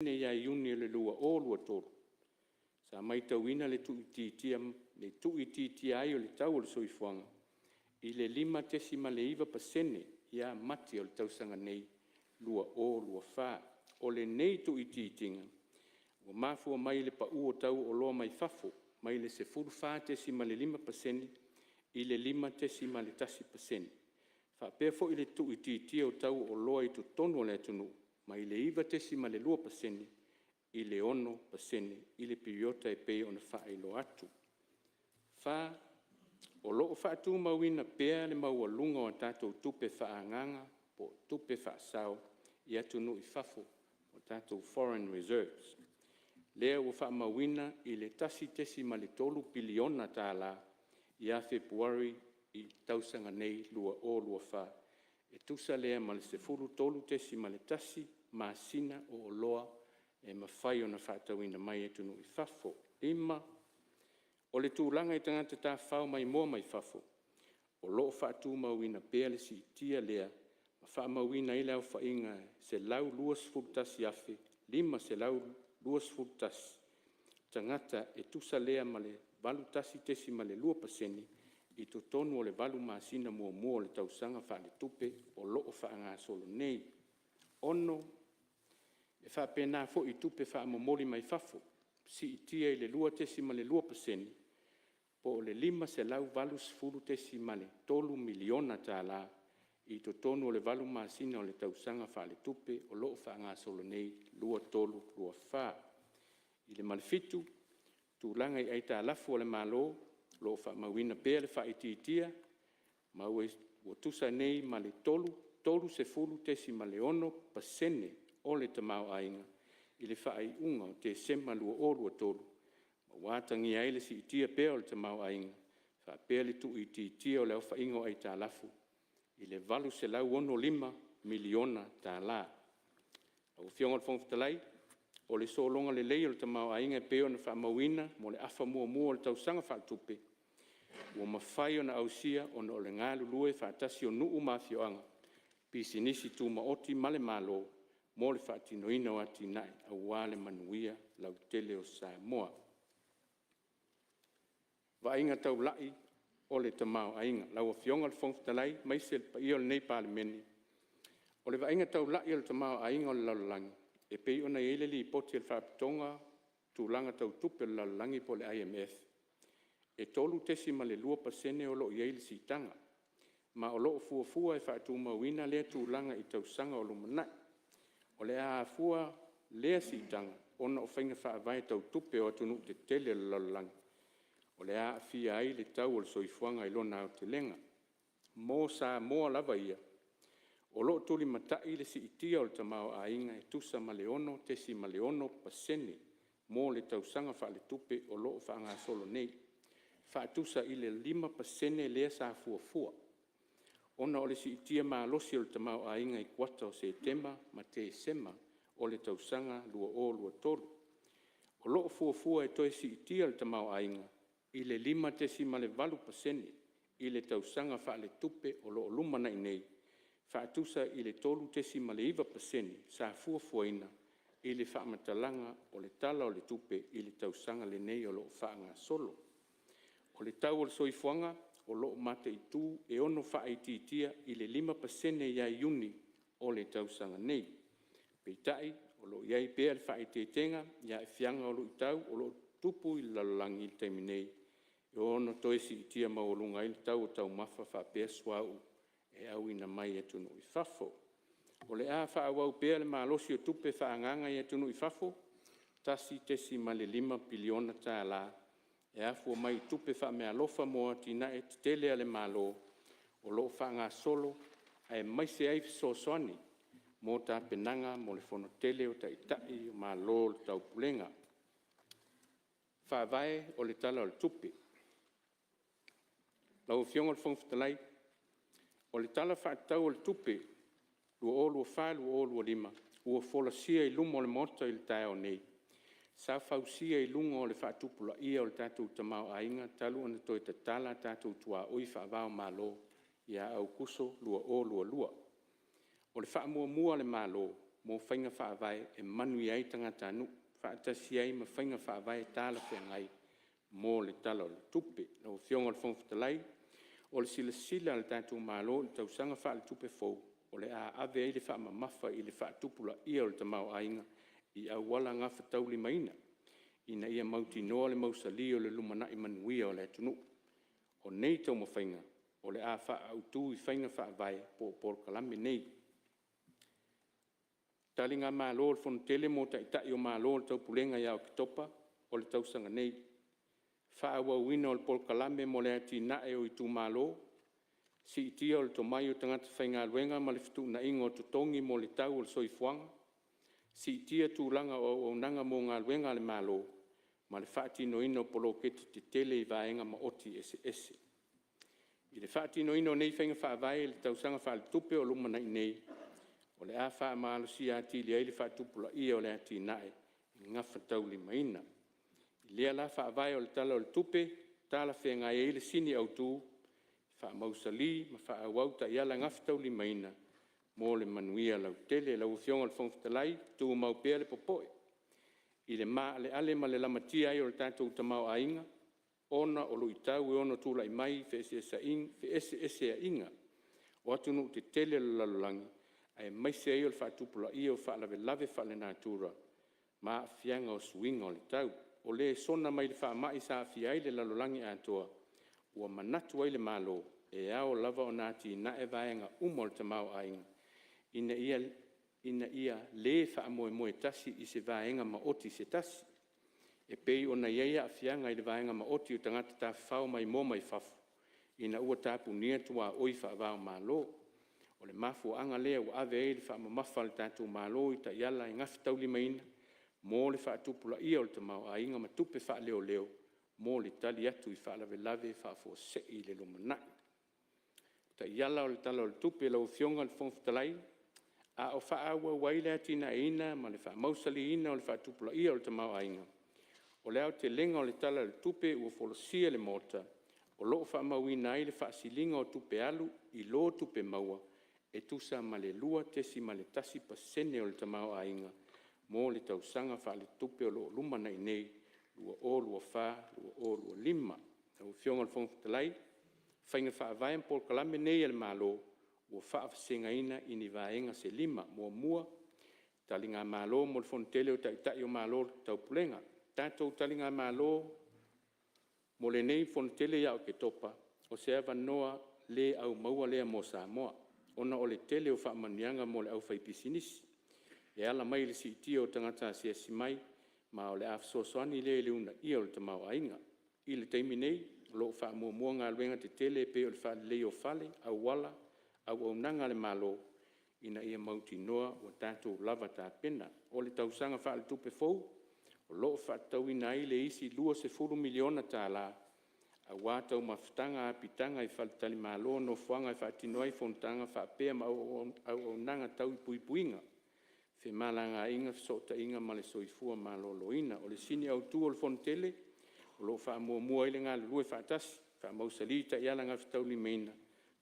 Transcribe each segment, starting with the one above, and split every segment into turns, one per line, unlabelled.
ne ia iuni le lua o lua tolu. Sa mai tauina le tu iti ai o le tau o le soifuanga. I le 5.9% ia mati o le tausanga nei lua o lua wha. O le nei tu iti itinga. Ua mafua mai le pa ua tau o loa mai fafo. Mai le se furu wha tesi ma le 5%. I le 5.8%. Fa pea fo i le tu iti o tau o loa i tu tonu o le atunu. Ma i le iwa tesi ma le 2%. I le 1%. I le piriota e pei o na wha i lo atu. Fa o loo wha atu mawina pea le maua lunga o tatou tupe wha anganga po tupe wha sao i atunu i fafo o tatou foreign reserves. Lea ua wha mawina i le tasi tesi ma le 3 biliona tā la i a Februari i tausanga nei lua o lua wha. E tusa lea ma le se furu tolu tesi ma le tasi ma sina o loa e mawhai o na whaatawina mai e tunu i fafo. Ima, o le tūlanga i tangata tā whao mai moa mai fafo. O loo whaatu mawina pēle si tia lea, ma wha mawina i leo whainga se lau luas fultasi afe, 5 se lau luas fultasi. Tangata e tusa lea ma le valu tasi tesi ma le 2%, i to tonu o le valu maasina mua mua o le tausanga wha le tupe o loo wha ngā solo nei. Ono, e wha pēnā fo i tupe wha momoli mai fafo, si itia i le 2 tesi ma le 2%, po o le 5 se lau valu sfulu tesi ma le 3 miliona tā la, i to tonu o le valu maasina o le tausanga wha le tupe o loo wha ngā solo nei, lua tolu, lua wha. I le malefitu, tūlanga i aita alafu o le malo, lo fa mawina pea le whaititia, maue ua tusa nei ma le tolu se fulu tesi ma le 1% o le tamau ainga, i le whai unga o te sema lua o lua tolu. Ma watangi aile si itia pea o le tamau ainga, wha pea le tu ititia o leo whaingo ai tā lafu, i le valu se lau 1.5 miliona tā la. Au fionga le whangwhitalai, o le solonga le lei o le tamau ainga pea o na wha mawina, mo le afa mua mua o le tausanga wha tupe, ua mawhai o na ausia o na o le ngā lulue whaatasi o nuu mawhioanga, pisi nisi tū maoti male malo, mo le whaatinoina o ati nai a wale manuia lau tele o Samoa. Vainga tau lai o le tamau ainga, lau a fionga le whangwhitalai, maise pa i o le nei palimeni. O le vainga tau lai o le tamau ainga o le laulangi, e pei ona ele li poti el whaapitonga tūlanga tau tupe le laulangi po le IMF. E tolu tesi ma le 2% o loo iei le sitanga, ma o loo fuafua e whaatuma wina lea tūlanga i tausanga o lumanai. O le aafua lea sitanga, ona o whainga whaavai tau tupe o atunu te tele le laulangi. O le aafia ai le tau o le soifuanga i lona au te lenga. Mo sa moa lava ia. O loo tuli matai le si itia o le tamau a inga e tusa ma le 1 tesi ma le 1% mo le tausanga wha le tupe o loo whaanga solo nei. Whaatusa i le 5% lea sa fuafua. Ona o le si itia maa losi o le tamau a inga i 4 Septemba ma te sema o le tausanga lua o lua tolu. O loo fuafua e toi si itia o le tamau a inga i le 5 tesi ma le 8% i le tausanga wha le tupe o loo lumana i nei. Whaatusa i le tolu tesi ma le 1% sa fuafuaina i le whaamatalanga o le tala o le tupe i le tausanga le nei o loo whaanga solo. O le tau o le soifuanga o loo mata i tū e ono whaititia i le 5% ia iuni o le tausanga nei. Peitai o loo iai pea le whaititenga ia e whianga o loo i tau o loo tupu i lalolangi i taimi nei. E ono toesi i tia maolunga i le tau o tau mafa whapea suau e au ina mai e tunu i fafo. O le a whaawau pea le maalosi o tupe whaanganga i tunu i fafo, tasi tesi ma le 5 biliona tā la. E afua mai tupe wha mea lofa moa tina e tele ale malo o loo whaanga solo e maise ai sosoani mo ta penanga mo le fono tele o ta itai o malo le tau pulenga. Whaavae o le tala o le tupe. Lau fionga le whangwhitalai, o le tala whaatau o le tupe, lua o lua wha, lua o lua 5, ua wholasia i lumo le mota i le tae o nei. Sa fausia i lunga o le whaatupula ia o le tātou tamau ainga, talu ana toi te tala tātou tua oi whaavao malo, ia au kuso lua o lua lua. O le whaamua mua le malo, mo whainga whaavai e manu i ai tangata anu, whaatasi ai ma whainga whaavai tāla whengai, mo le tala o le tupe, na o fionga le whongwhitalai, o le sila le tātou mālo, le tausanga wha le tupe fau, o le a ave ai le wha mamafa i le wha tupula ia o le tamau ainga, i au wala ngā whatauli maina, ina ia mauti noa le mausali o le lumana i manuia o le atunu. O nei tau ma whainga, o le a wha au tū i whainga whaavai po kalame nei. Tali ngā mālo le whanutele mo tai o mālo le tau pulenga iau ki topa o le tausanga nei. Wha awa wina o le pol kalame mo le ati nae o i tū mālo. Si itia o le tomai o tangata whainga luenga ma le fitu na ingo tutongi mo le tau o le soifuanga. Si itia tūlanga o nanga mo ngā luenga le mālo. Ma le whaati no ino polo keti te tele i vaenga ma oti ese. I le whaati no ino nei whainga whaavai le tausanga wha le tupe o lumana i nei. O le a wha maalo si ati li aile wha tupula ia o le ati nae, ngā whatauli maina. I lea la wha vai o le tala o le tupe, tala whenga e ile sini au tū, wha mausali, ma wha awauta i ala ngā whatauli maina, mō le manuia lau tele, lau fionga le whongwhitalai, tū mau pēle popoe. I le maa le ale ma le lamatia ai o le tātou tamau a inga, ona o lu i tau e ono tūla i mai, fe ese a inga, o atunu te tele le lalolangi, ai mai se ai o le whaatupula i o whaalave whaale nātura, ma fianga o suinga o le tau. O le sona mai le whaamai sa fia ai le lalolangi ātoa, ua manatu ai le malo, e ao lava o nāti na e vaenga umo le tamau ainga. Ina ia le whaamoe moe tasi i se vaenga ma oti se tasi. E pei o na iaia a fianga i le vaenga ma oti o tangata ta whao mai mo mai fafu. Ina ua tāpu nia tua oi whaavao malo. O le mafu anga lea ua ave e le whaamamafa le tātou mālo i ta iala i ngafi tauli maina, mō le whaatupula ia o le tamau a inga ma tupe wha leo leo, mō le tali atu i whaalave lave whaafo se i le lumanai. Ta iala o le tala o le tupe lau fionga le whongwhitalai, a o whaaua waile atina e ina ma le whaamausali ina o le whaatupula ia o le tamau a inga. O le au te lenga o le tala o le tupe ua wholosia le mota, o loo whaamauina ai le whaasilinga o tupe alu i lo tupe maua, e tusa ma le lua tesi ma le tasi pasene o le tamau a inga, mō le tausanga wha le tupe o loo lumana i nei, lua o, lua wha, lua o, lua lima. Au fionga le whongwhitalai, whainga wha avaem pol kalame nei ele mālo, ua wha awhasenga ina i ni vaenga se lima, mua, tali ngā mālo mo le whontele o tai o mālo tau pulenga. Tātou tali ngā mālo, mo le nei whontele iau ke topa, o se awa noa le au maua lea mo Samoa. Ona o le tele o whaamanianga mo le au whaipisinisi. E ala mai le si itia o tangata se mai, ma o le awsosoani le una ia o le tamau ainga. I le teimi nei, lo whaamua ngā luenga te tele pe o le wha leo whale, au wala, au nanga le malo, ina ia mauti noa o tātou lava tā pena. O le tausanga wha le tupe fau, o lo whaatauina ai le isi 2 miliona tā la, a wātau mawhitanga a pitanga i whaletali mālo no whanga i whaatino ai whontanga whaapea ma au nanga tau i puipuinga. Whe malanga inga sota inga ma le soifua mālo loina. O le sini au tu o le whontele, o lo whaamua ile ngā lue whaatasi, whaamausali ta iala ngā whitauli meina,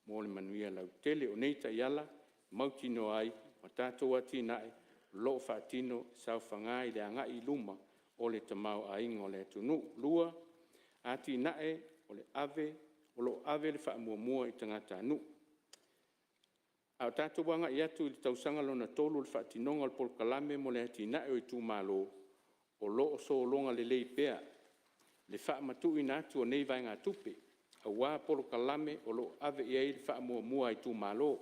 mo le manuia lau tele o nei ta iala, mautino ai, ma tātou ati nae, lo whaatino sau whangai le anga i luma o le tamau a inga o le atunu. Lua, ati nae, o lo ave le whaamua i tangata anu. Au tātou wanga i atu i le tausanga lona tolu le whaatinonga le pol kalame mo le ati nae o i tū mālo, o lo o so longa le lei pea, le whaamatu i nātu o nei vai ngā tupe, a wā pol kalame o lo ave i ai le whaamua i tū mālo,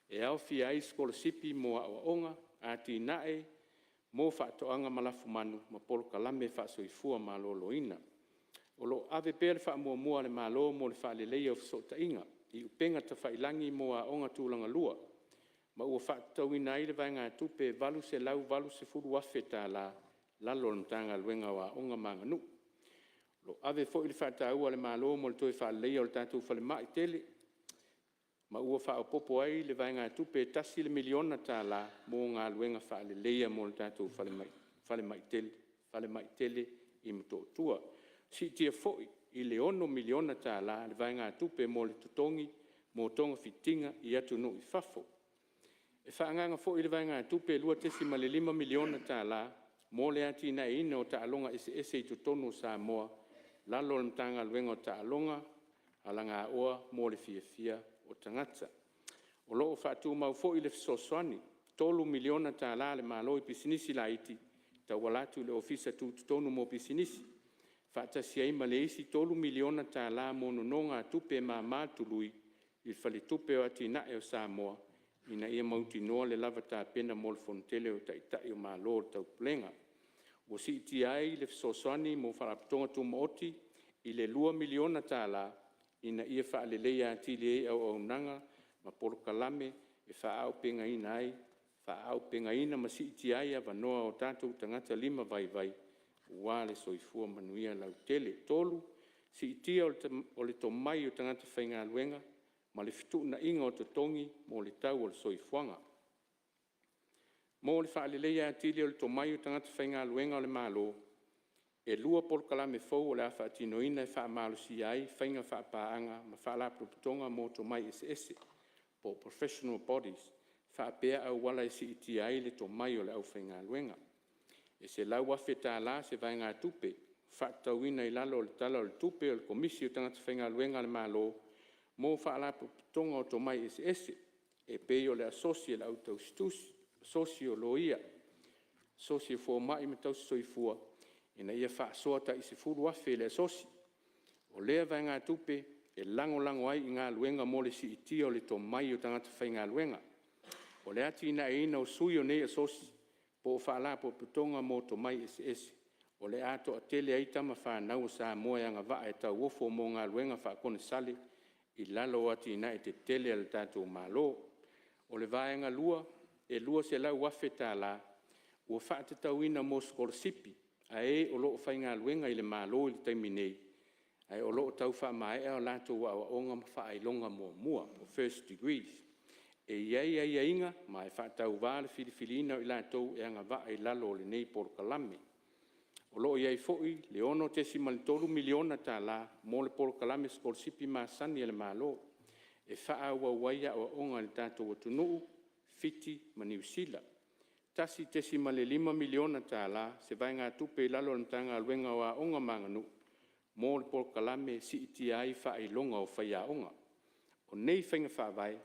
e au fi ai skolasipi mo a onga, ati nae, mo whaatoanga malafu manu, ma pol kalame whaasoifua mālo loina. O lo ave pēle whaamua le mālo mo le whaalelei au sota inga, i upenga ta whailangi mo a onga tūlanga lua. Ma ua whaatauina ai le vai ngā tupe valu se lau valu se furu wafe tā la, lalo le mtanga luenga wa onga manganu. Lo ave fo i le whaataua le mālo mo le toi whaalelei au le tātou whale mai tele. Ma ua whaopopo ai le vai ngā tupe tasi le miliona tā la mo ngā luenga whaalelei mo le tātou whale mai tele i mto tua. Si tia foi i le 1 miliona tā la le vai ngā tupe mo le tutongi mo tonga fitinga i atu no i fafo. E whaanganga fo i le vainga tupe lua tesi ma le 5 miliona tā la, mo le ati na ina o ta alonga ese i tutonu Samoa, lalo le mtanga luenga o ta alonga, alanga oa mo le fia o tangata. O loo whaatu mau fo i le fisoswani, 3 miliona tā la le malo i pisinisi la iti, ta walatu le ofisa tutonu mo pisinisi. Whaatasi ai ma le isi 3 miliona tā la mo nonga tupe ma mātului, i whale tupe o ati na o Samoa, ina ia mauti noa le lava tā pena mo le fontele o taitai o malo o tau plenga. O si iti ai le fisoswani mo wharapatonga tu maoti, i le 2 miliona tā la, ina ia whaale leia ati le au nanga, ma poro kalame, e whaau penga ina ai, whaau penga ina ma si iti ai a wanoa o tātou tangata 5 vai, ua le soifua manuia lau tele tolu, si iti o le tomai o tangata whainga luenga, ma le fitu na inga o totongi mo le tau o le soifuanga. Mo le whaale leia ati le o le tomai o tangata whainga luenga o le malo, e lua polo kalame fau o le a whaatino ina e wha malo si ai, whainga wha paanga, ma wha la proputonga mo tomai ese, po professional bodies, wha pea au wala e si iti ai le tomai o le au whainga luenga. E se lau wafe tā la se vai ngā tupe, wha tauina i lalo o le tala o le tupe o le komisi o tangata whainga luenga le malo, mo wha la proputonga o tomai ese, e pei o le asosia le au tau stus, sosio loia, sosio fo mai me tau soifua, ina ia wha soa ta i se furu wafe le asosi. O lea vai ngā tupe, e lango ai i ngā luenga mo le si iti o le tomai o tangata whainga luenga. O le ati ina e ina o sui o nei asosi, po o wha la po putonga mo tomai ese. O le ato a tele aitama wha nau sa moe anga waa e tau wofo mo ngā luenga wha kone sale, i lalo ati ina e te tele al tātou malo. O le vaenga lua, e lua se lau wafe tā la, ua wha te tauina mo skorsipi, a e o loo whainga luenga i le malo i le taimi nei. Ai o loo tau wha mai e o lātou wa onga ma wha ai longa mua, o first degrees. E iai inga, mai wha tau wāle filifilina o i lātou e anga wa ai lalo le nei por kalame. O loo iai foi, le ono tesi ma le 3 miliona tā la, mo le por kalame skorsipi ma sani le malo, e wha aua waia o onga le tātou atunuu, fiti ma New Zealand. Tasi tesi ma le 5 miliona tā la, se vai ngā tupe lalo le mtanga luenga o a onga manganu, mo le por kalame si iti ai wha ai longa o whaia onga. O nei whainga wha vai,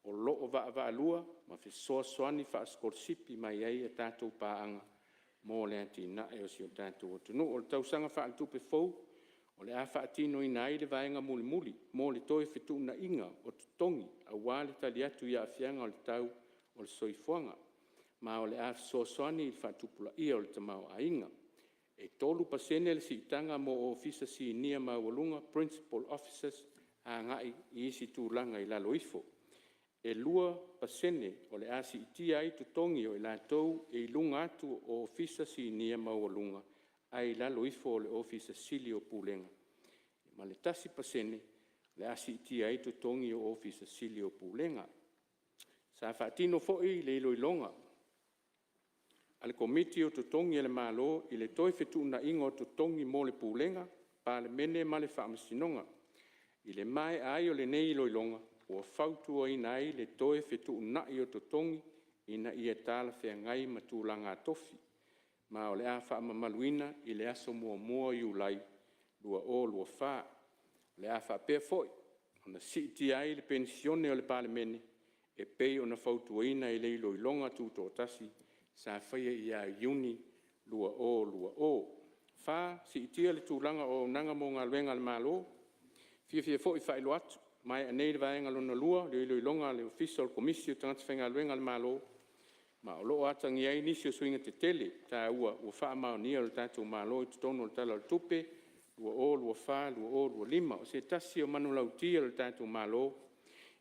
o loo wa lua, ma fi soa soani wha skorsipi mai ai e tātou pāanga, mo le ati na e o si o tātou atunu. O le tausanga wha al tupe fau, o le a wha atino ina ai le vaenga muli, mo le toi fitu na inga o tutongi, a wale tali atu ia afianga o le tau o le soifuanga. Ma o le a soasoani il whatupula ia o le tamau a inga. E tolu pasene le si itanga mo o ofisa si nia mawalunga, principal officers, a ngai i isi tūlanga i lalo ifo. E lua pasene o le a si itia ai tutongi o i lātou e ilunga atu o ofisa si nia mawalunga, a i lalo ifo o le ofisa sili o pūlenga. Ma le tasi pasene, le a si itia ai tutongi o ofisa sili o pūlenga. Sa whaatino foi le ilo ilonga. Ale komiti o tutongi le malo i le toi fetu na ingo tutongi mo le pūlenga, pa le mene ma le whaamasinonga. I le mai ai o le nei ilo ilonga, o whautua i nai le toi fetu na i o tutongi, ina i e tala whea ngai matulanga tofi. Ma o le a whaamamaluina i le aso mua i ulai, lua wha. Le a whaapea foi, ona si ti ai le pensione o le pale mene, e pei ona whautua ina i le ilo ilonga tūtō tasi, sa whaia i a iuni lua o. Wha, si itia le tūlanga o nanga mo ngā luenga le malo, fia fo i whaelo atu, mai anei le vaenga lona lua, le ilo ilonga le official komisi o tangata whainga luenga le malo, ma o loo atangi ai nisi o suinga te tele, ta ua wha mao nia le tātou malo i tutono le tala le tupe, lua wha, lua lima, o se tasi o manu lautia le tātou malo,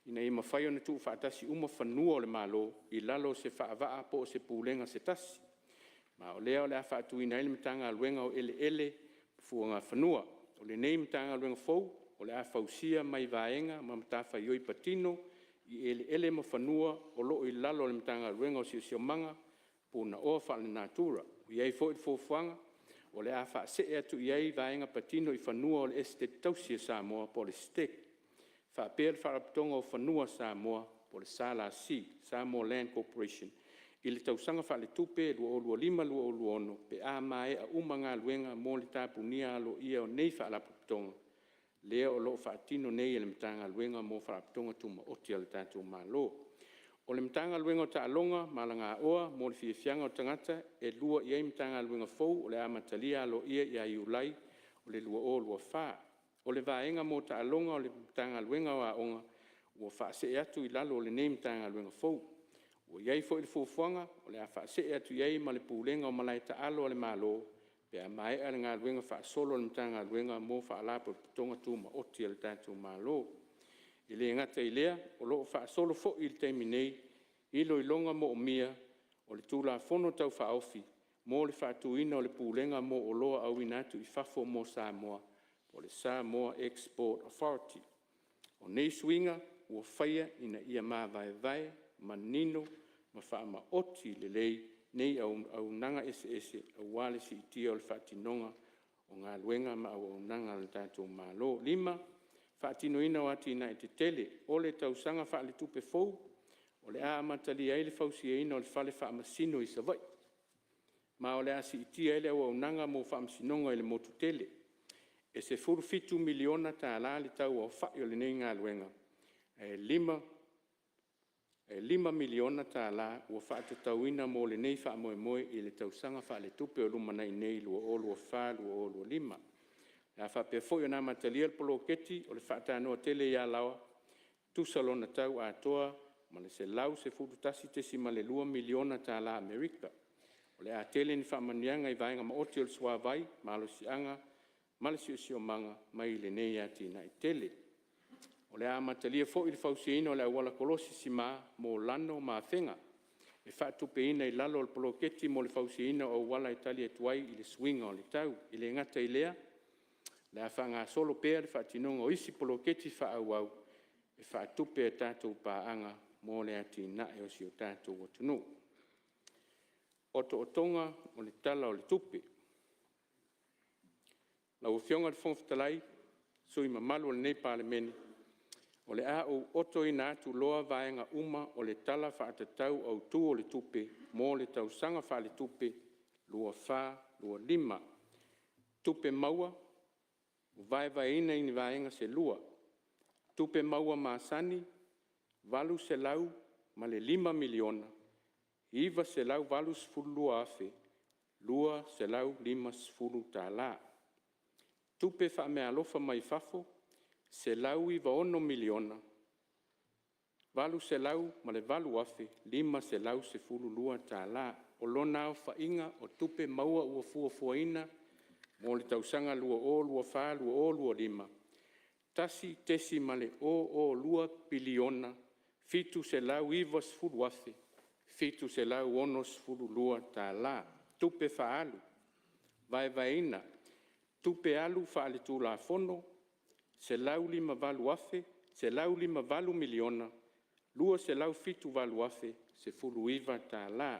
ina i mawhai ona tu whaatasi uma whanua o le malo, i lalo se whaavaa po se pūlenga se tasi. Ma o lea o le a whaatu ina ele mitanga luenga o ele, fuanga whanua. O le nei mitanga luenga fau, o le a whausia mai vaenga, ma matafa ioi patino, i ele ma whanua, o loo i lalo le mitanga luenga o sio manga, puna oa whaale natura. O iei fo i fuanga, o le a wha se atu iei vaenga patino i whanua o le este tausia Samoa po le stek. Whaapea le wharapatonga o whanua Samoa po le Samoa Land Corporation. I le tausaga faaletupe lua olua lima lua olua ono pe a mae a uma galuega mo le tapunia aloia o nei faalapotoga lea o loo faatino nei e le matagaluega mo faalapotoga tumaoti a le tatou mālō. O le matagaluega o taaloga ma le gaoa mo le fiafiaga o tagata e lua i ai matagaluega fou o le a matalia aloia ia iulai o le lua o lua fā. O le vaenga mo taaloga o le matagaluega o aʻoga ua faasee atu i lalo o lenei matagaluega fou. Ua iai foʻi le fuafuaga o le a faasee atu iai ma le pulega o malae taalo a le mālō pe a maeʻa le galuega faasolo o le matagaluega mo faalapotoga tumaoti a le tatou mālō. I le gata i lea o loo faasolo foʻi i le taimi nei i loiloga mo omia o le tulafono taufaofi mo le faatuuina o le pulega mo o loa auina atu i fafo mo Samoa o le Samoa Export Authority. O nei suiga ua faia ina ia mavaevae manino ma faamaoti lelei nei aunaga ese auā le siitia o le faatinoga o galuega ma auaunaga le tatou mālō. 5 faatinoina o atina e tetele o le tausaga faaletupe fou o le a matalia ai le fausiaina o le fale faamasino i savai ma o le a siitia ai le auaunaga mo faamasinoga i le motutele e se 47 miliona tālā le tauaofaʻi o lenei galuega e 5 miliona tālā ua faatatauina mo lenei faamoemoe i le tausaga faaletupe o lumanai nei lua o lua fā lua o lua 5. Le a faapea foʻi ona matalia le poloketi o le faatanoa tele iā lawa tusa lona tau atoa ma le selau se fulutasi tesi ma le 2 miliona tālā Amerika. O le a tele ni faamaniaga i vaega maoti o le suavai ma alosiaga ma le siosiomaga mai lenei atina i tele. O le a matalia foʻi le fausiaina o le auala kolosi simā mo lano mafega e faatupeina i lalo o le poloketi mo le fausiaina o auala e tali atu ai i le suiga o le tau. I le gata i lea le a faagasolo pea le faatinoga o isi poloketi faaauau e faatupe e tatou paaga mo le atinaʻe o si o tatou atunuu. Otootoga o le tala o le tupe. Lauafioga le fogafatalai sui mamalu o lenei palemene o le a ou otoina atu loa vaega uma o le tala faatatau autū o le tupe mo le tausaga faaletupe lua fā lua 5 tupe maua o vaevaeina i ni vaega selua tupe maua masani 8 selau ma le 5 miliona 9 selau 8 afe 2 selau 5 tālā. Tupe faamealofa mai fafo selau 9 miliona 8 selau ma le 8 afe 5 selau 2 tālā. O lona aofaʻiga o tupe maua ua fuafuaina mo le tausaga lua o lua fā lua o lua 5 tasi tesi ma le o lua piliona 7 selau 7 afe 7 selau 2 tālā. Tupe faalu vaevaeina tupe alu faaletulafono selau 5 afe selau 5 miliona 2 selau 7 afe 9 tālā.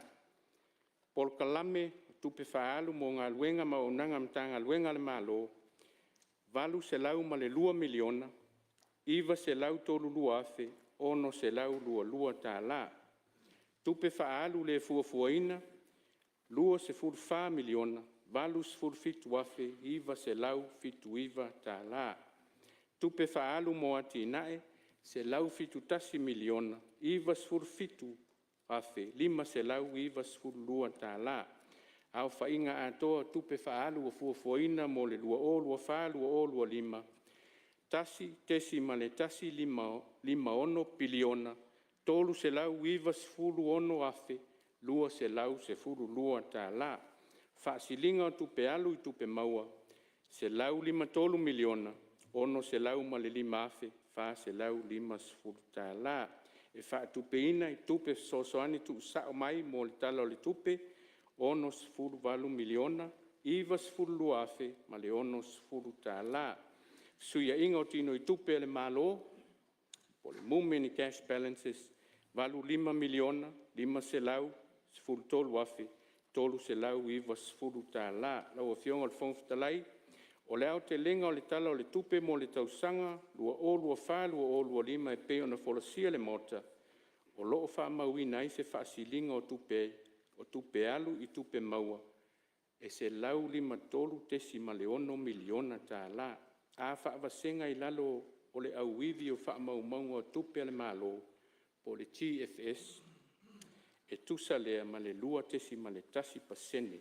Polkalame tupe faalu mo galuega ma aunaga matagaluega le mālō 8 selau ma le 2 miliona 9 selau 3 afe 1 selau 2 tālā. Tupe faalu le fuafuaina 2 fā miliona 8 afe 9 selau 7 tālā. Tupe faalu mo atinaʻe selau 7 miliona 9 afe 5 selau 2 tālā. Aofaʻiga atoa tupe faalu ua fuafuaina mo le lua o lua fā lua o lua 5 tasi tesi ma le tasi 5 piliona 3 selau 1 afe 2 selau 2 tālā. Faasiliga o tupe alu i tupe maua selau 5 miliona 1 selau ma le 5 afe fā selau 5 tālā. E faatupeina i tupe soasoani tuusaʻo mai mo le tala o le tupe 1 miliona 9 afe ma le 1 tālā. Suiaʻiga o tino i tupe le mālō po le movement i cash balances 5 miliona 5 selau 13 afe 3 selau 7 tālā. Lauafioga o le fogafatalai o le aotelega o le tala o le tupe mo le tausaga lua o lua fā lua o lua 5 e pei ona folasia le mota o loo whaamauina ai se whaasilinga o tupe alu i tupe maua, e se lau 5.3 miliona tā la, a whaawasenga i lalo o le auivi o whaamaumaunga o tupe ale malo, po le TFS, e tusa lea ma le 2.8%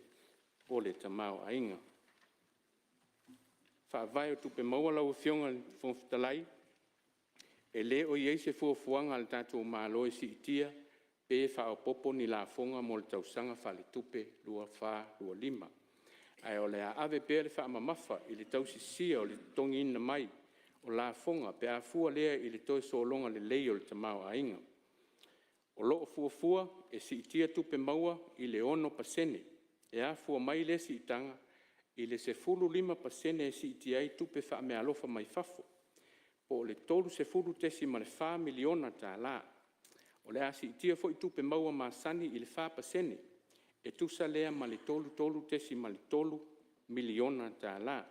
o le tamao ainga. Whaavai o tupe maua lau fionga whomwhitalai, e le o iei se fuafuanga al tātou malo e si itia, pe whaopopo ni la fonga mo le tausanga whale tupe 2.5. Ai o le a ave pe le whaamamafa i le tausisia o le tongi ina mai, o la fonga pe a fua lea i le toe solonga le lei o le tamao ainga. O loo fuafua e si itia tupe maua i le 1%, e a fua mai le si itanga i le 15% e si itia i tupe wha mea alofa mai fafo. Po le tolu 10.4 miliona tā la. O le a si itia fo i tupe maua masani i le 5%, e tusa lea ma le tolu 10.3 miliona tā la.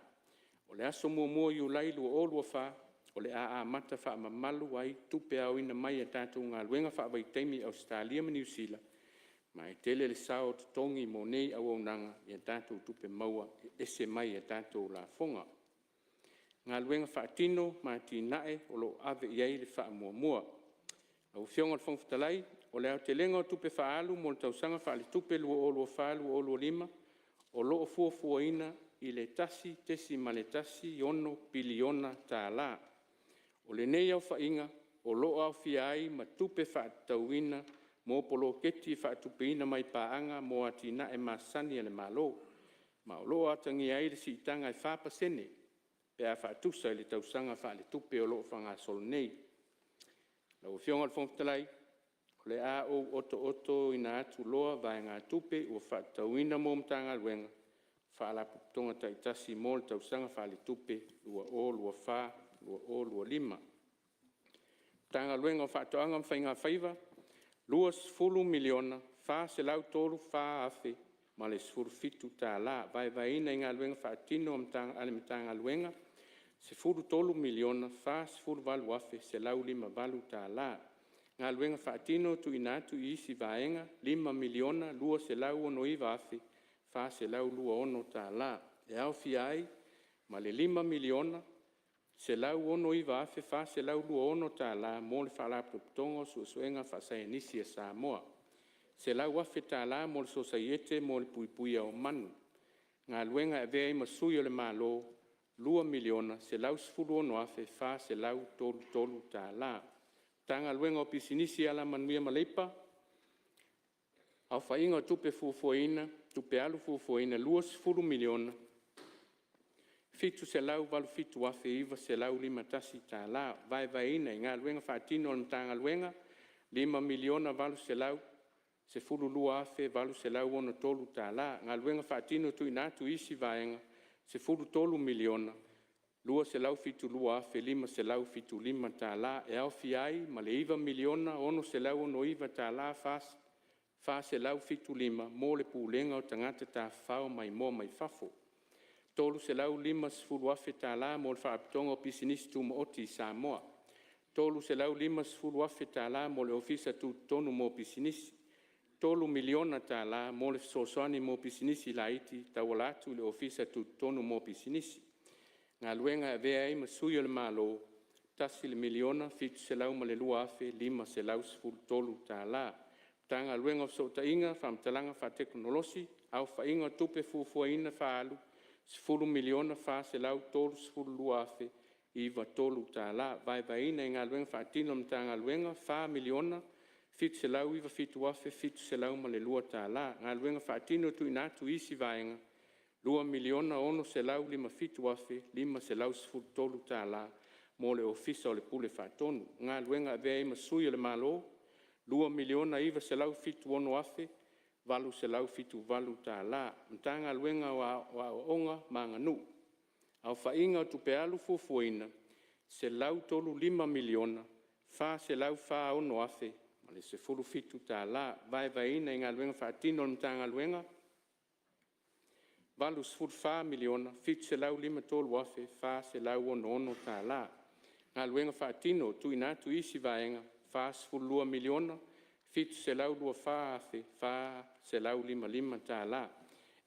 O le aso mua i ulai lua o lua wha, o le a mata wha mamalu ai tupe au ina mai a tātou ngā luenga wha vai teimi Australia ma New Zealand, ma e tele le sao tutongi mo nei au nanga i a tātou tupe maua e ese mai a tātou la fonga. Ngā luenga wha tino ma tinae o lo ave iei le wha mua. Au fionga le whongwhitalai, o le au te lenga o tupe wha alu mo le tausanga wha le tupe lua o lua wha lua o lua lima, o loo fuafua ina i le tesi ma le tasi 1 biliona tā la. O le nei au whainga, o loo au fiai ma tupe wha tauina mo polo keti wha tupe ina mai paanga mo atina e masani ale malo. Ma o loo atangi ai le si itanga e 5%, pe a wha tusa i le tausanga wha le tupe o loo whanga sol nei. Lau fionga le whongtalai, o le a o oto ina atu loa vai ngā tupe o wha tauina mo mtanga luenga, wha la putonga taitasi mo le tausanga wha le tupe lua o lua wha lua o lua lima. Tanga luenga o whaatoanga mwhainga whaiva, 2 miliona, wha se lau tolu wha afe, ma le sfuru fitu tā la, vai ina inga luenga whaatino ale mtanga luenga, se furu tolu miliona, wha se furu valu afe, se lau 5 valu tā la. Ngā luenga whaatino tu inatu i isi vaenga, 5 miliona, lua se lau ono iwa afe, wha se lau lua ono tā la. E au fiai, ma le 5 miliona, se lau ono iwa afe wha se lau lua ono tā la mo le whaalapu tongo suenga whasai nisi a Samoa. Se lau afe tā la mo le sosaiete mo le puipuia o manu. Ngā luenga e vea ima sui o le malo, 2 miliona, se lau sfuru ono afe wha se lau tolu tā la. Tanga luenga o pisinisi ala manuia maleipa, au whainga o tupe fuafuaina, tupe alu fuafuaina, 2 miliona, fitu se lau valu fitu afe iwa se lau 5 tasi tā la, vai ina i ngā luenga whaatino o mtanga luenga, 5 miliona valu se lau, se fulu lua afe valu se lau ono tolu tā la, ngā luenga whaatino tu inatu isi vaenga, se fulu tolu miliona, lua se lau fitu lua afe 5 se lau fitu 5 tā la, e au fiai ma le 1 miliona ono se lau ono iwa tā la wha se lau fitu 5, mo le pūlenga o tangata tā whao mai mo mai fafo. Tolu se lau 5 sfuru afe tā la mo le whaapitonga o pisinisi tuma oti Samoa. Tolu se lau 5 sfuru afe tā la mo le ofisa tu tonu mo pisinisi. Tolu miliona tā la mo le sosoani mo pisinisi la iti tawalatu le ofisa tu tonu mo pisinisi. Ngā luenga e vea ima sui o le malo, tasi le miliona, fitu se lau ma le lua afe, 5 se lau sfuru tolu tā la. Tanga luenga o sotainga, whamtalanga wha teknolosi, au whainga tupe fuafuaina wha alu, 10 miliona wha se lau tolu sfuru lua afe, iwa tolu tā la. Vai ina i ngā luenga whaatino mtanga luenga, 4 miliona, fitu se lau iwa fitu afe, fitu se lau ma le lua tā la. Ngā luenga whaatino tu inatu isi vaenga, 2 miliona ono se lau 5 fitu afe, 5 se lau sfuru tolu tā la, mo le ofisa o le pule whaatonu. Ngā luenga vea ima sui o le malo, 2 miliona iwa se lau fitu ono afe, valu se lau fitu valu tā la. Mtanga luenga wa onga manganu. Au whainga o tupe alu fuafuaina, se lau tolu 5 miliona, wha se lau wha ono afe, ma le se furu fitu tā la, vai ina i ngā luenga whaatino mtanga luenga, valu sfuru 4 miliona, fitu se lau 5 tolu afe, wha se lau ono tā la. Ngā luenga whaatino tu inatu isi vaenga, wha sfuru 2 miliona, fitu se lau lua fa afe, fa se lau lima tālā.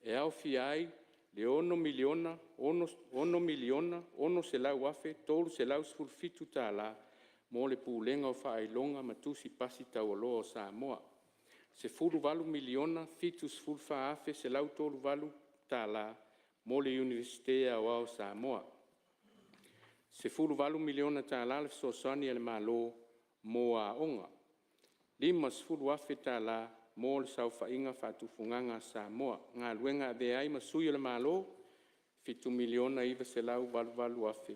E au fia ai, le 1 miliona, 1 miliona, 1 se lau afe, tolu se lau sfulu fitu tālā, mo le pūlenga o whaailonga matusi pasi taualoa o Samoa. Se fulu valu miliona, fitu sfulu fa afe, se lau tolu valu tālā, mo le Universitea o Samoa. Se fulu valu miliona tālā le sosoani ele malo mo a onga. Lima sfulu afe tālā, mo le sauwhainga whatufunganga Samoa. Ngā luenga de ai masui le malo, fitu miliona iwa se lau valu afe.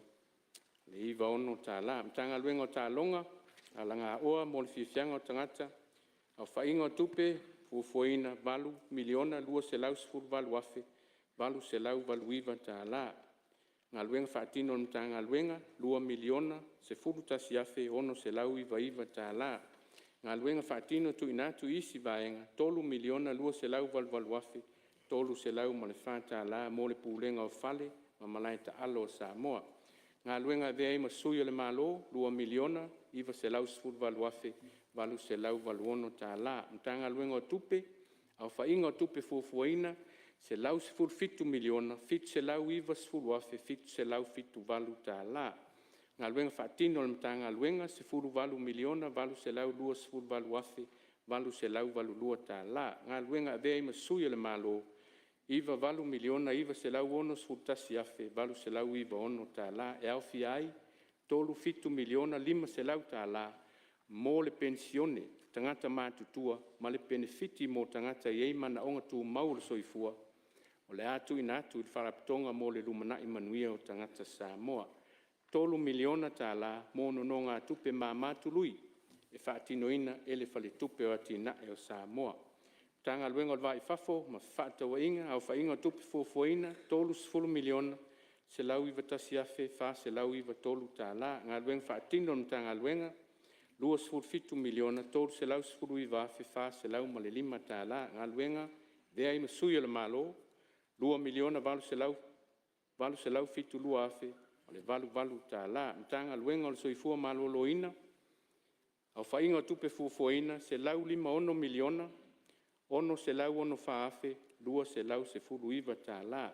Le iwa ono tālā. Mtanga luenga o tālonga, ala ngā oa mo le fifianga o tangata, au whainga o tupe, fufuina valu miliona, lua se lau sfulu valu afe, valu se lau valu iwa tālā. Ngā luenga whaatino o mtanga luenga, lua miliona, se fulu tasi afe, ono se lau iwa tālā. Ngā luenga whaatino tu inatu isi vaenga, tolu miliona lua se lau valu afe, tolu se lau ma le whātālā, mo le pūlenga o whale, ma malai ta alo o Samoa. Ngā luenga vea ima sui o le malo, lua miliona, iwa se lau sfulu valu afe, valu se lau valu ono tālā. Mtanga luenga o tupe, au whainga o tupe fuafuaina, se lau sfulu fitu miliona, fitu se lau iwa sfulu afe, fitu se lau fitu valu tālā. Ngā luenga whaatino le mtanga luenga, se fulu valu miliona, valu se lau lua sfulu valu afe, valu se lau valu lua tālā. Ngā luenga vea ima sui le malo, iwa valu miliona, iwa se lau ono sfulu tasi afe, valu se lau iwa ono tālā. E au fiai, tolu fitu miliona, lima se lau tālā, mo le pensione, tangata mātutua, ma le benefiti mo tangata iei mana onga tu mau le soifua, o le atu inatu i wharapitonga mo le lumanai manuia o tangata Samoa. Tolu miliona tālā, mo no ngā tupe māmatu lui, e whaatinoina ele whale tupe o atina e o Samoa. Tanga luenga o vai fafo, ma whaatawa inga, au whainga tupe fuafuaina, tolu sfulu miliona, se lau iwa tasi afe, wha se lau iwa tolu tālā. Ngā luenga whaatino no tanga luenga, lua sfulu fitu miliona, tolu se lau sfulu iwa afe, wha se lau ma le lima tālā. Ngā luenga, vea ima sui o le malo, lua miliona valu se lau fitu lua afe, o le valu tālā. Mtanga luenga o le soifua maloloina, au whainga o tupe fuafuaina, se lau 5 miliona, ono se lau ono whaafe, lua se lau se fulu iwa tālā.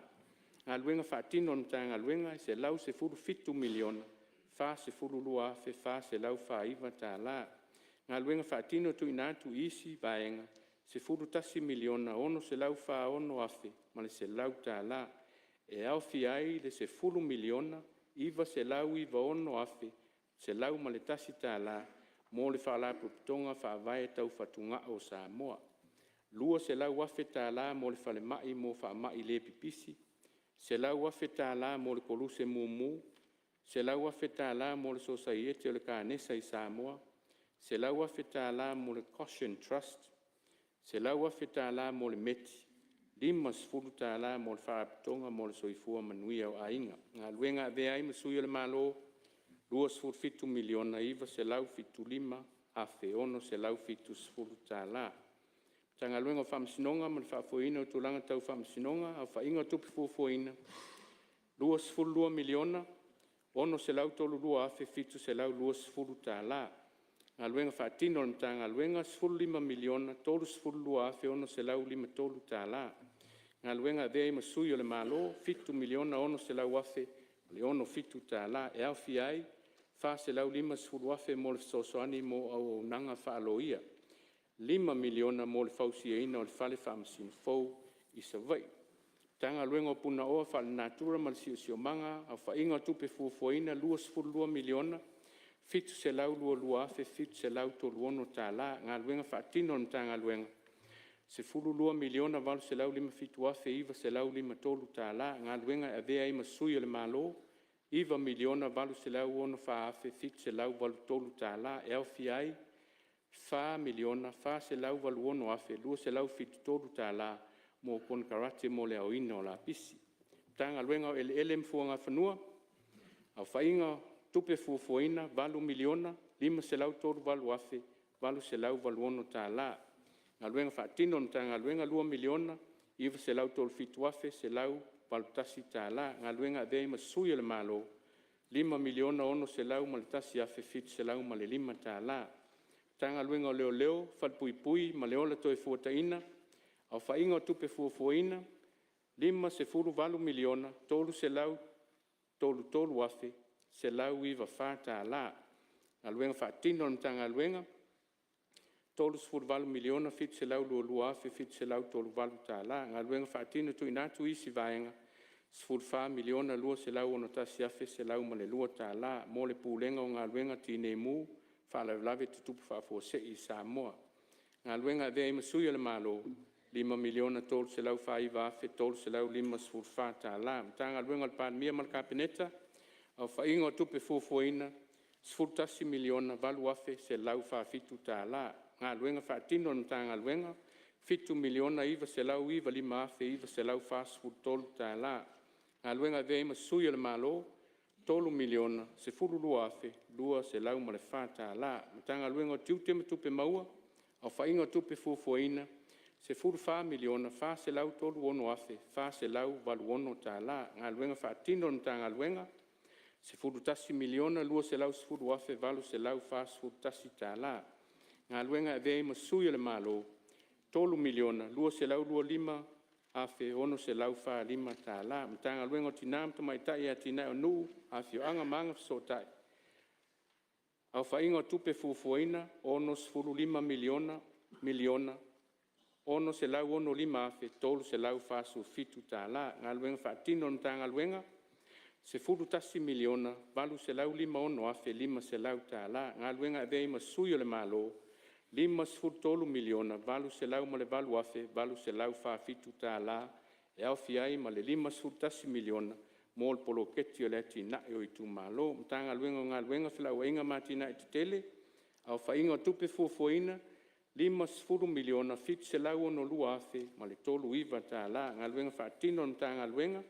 Ngā luenga whaatino o mtanga luenga, se lau se fulu fitu miliona, wha se fulu lua afe, wha se lau wha iwa tālā. Ngā luenga whaatino tu inatu isi vaenga, se fulu tasi miliona, ono se lau wha ono afe, ma le se lau tālā. E au fiai le se fulu miliona, iwa se lau iwa ono afe, se lau ma le tasi tālā, mo le whaala pupitonga whaavae tau whatunga o Samoa. Lua se lau afe tālā mo le whale mai mo wha mai le pipisi, se lau afe tālā mo le koluse mumu, se lau afe tālā mo le sosaiete o le kānesa i Samoa, se lau afe tālā mo le Caution Trust, se lau afe tālā mo le meti, 5 sfulu tālā mo le whaaptonga mo le soifua manuia o ainga. Ngā luenga vea ai masui o le malo, 2 sfulu fitu miliona, iwa se lau fitu 5 afe, ono se lau fitu sfulu tālā. Tanga luenga o whamasinonga, ma le whaafuaina o tūlanga tau whamasinonga, au whainga o tupi fuafuaina, 2 sfulu 2 miliona, ono se lau tolu 2 afe, fitu se lau 2 sfulu tālā. Ngā luenga whaatino o mtanga luenga, sfulu 5 miliona, tolu sfulu 2 afe, ono se lau 5 tolu tālā. Ngā luenga vea ima sui o le malo, fitu miliona, ono se lau afe, le ono fitu tālā. E au fiai, wha se lau 5 sfulu afe mo le sosoani mo au nanga whaaloia. 5 miliona mo le fausiaina o le whale whamasino fau i Savai. Tanga luenga o puna oa whale natura ma le sio manga, au whainga o tupe fuafuaina, 2 sfulu 2 miliona, fitu se lau lua afe, fitu se lau tolu ono tālā. Ngā luenga whaatino o mtanga luenga. Se fulu 2 miliona valu se lau 5 fitu afe, iwa se lau 5 tolu tālā. Ngā luenga e vea ima sui o le malo, iwa miliona valu se lau ono wha afe, fitu se lau valu tolu tālā. E au fiai, wha miliona, wha se lau valu ono afe, lua se lau fitu tolu tālā, mo kon karate mo le au ina o la pisi. Tanga luenga o ele mfuanga whanua, au whainga tupe fuafuaina, valu miliona, 5 se lau tolu valu afe, valu se lau valu ono tālā. Ngā luenga whaatino na ngā luenga 2 miliona, iwa se lau tolu fitu afe, se lau valu tasi tālā. Ngā luenga vea ima sui le malo, 5 miliona ono se lau ma le tasi afe, fitu se lau ma le 5 tālā. tanga luenga leo leo, whalpui pui, ma leo la toi fuataina, au whainga tupe fuafuaina, 5 miliona, tolu se lau, tolu afe, se lau iwa whata la, a luenga whaatino na tanga luenga, tolu 4 miliona, fit se lau lua afe, fit se lau tolu valu ta la, a luenga whaatino tu inatu isi vaenga, 4 miliona lua se lau ono tasi afe, se lau male lua ta la, mole pulenga o ngā luenga tine mu, whalawlawe tutupu whafua se i Samoa. Ngā luenga vea ima suia le malo, 5 miliona tolu se lau whaiva afe, tolu se lau 5 ta la. Tanga luenga le pānmia mal kapeneta, au whainga o tupe fuafuaina, 10 miliona valu afe se lau whawhitu ta la. Ngā luenga whaatino na tanga luenga, 7 miliona iwa se lau iwa 5 afe, iwa se lau whasfutolu ta la. Ngā luenga vea ima suia le malo, 3 miliona, se furu lua afe, lua se lau ma le whata la. Tanga luenga o tiutema tupe maua, au whainga o tupe fuafuaina, se furu 4 miliona, wha se lau tolu ono afe, wha se lau walu ono ta la. Ngā luenga whaatino na tanga luenga, se furu 10 miliona, lua se lau se furu afe, walu se lau wha se furu 10 ta la. Ngā luenga vea ima suia le malo, 3 miliona, lua se lau lua 5 afe ono se lau wha 5 ta la. Mtanga luenga o tinam ta mai tai a tina o nuu, afe o anga manga so tai. Au whainga o tupe fuafuaina, ono se furu 5 miliona, ono se lau ono 5 afe, tolu se lau wha su fitu ta la. Ngā luenga whaatino na tanga luenga, se furu 10 miliona, valu se lau 5 ono afe, 5 se lau ta la. Ngā luenga vea ima suia le malo, 5 miliona, valu se lau ma le valu afe, valu se lau whawhitu tā la, e au fiai ma le 5 miliona, mo le polo keti o le ati na e o i tū malo, mtanga luenga o ngā luenga whilau inga mati na e te tele, au whainga o tupe fuafuaina, 5 miliona, fit se lau ono lua afe, ma le tolu iwa tā la, ngā luenga whaatino mtanga luenga,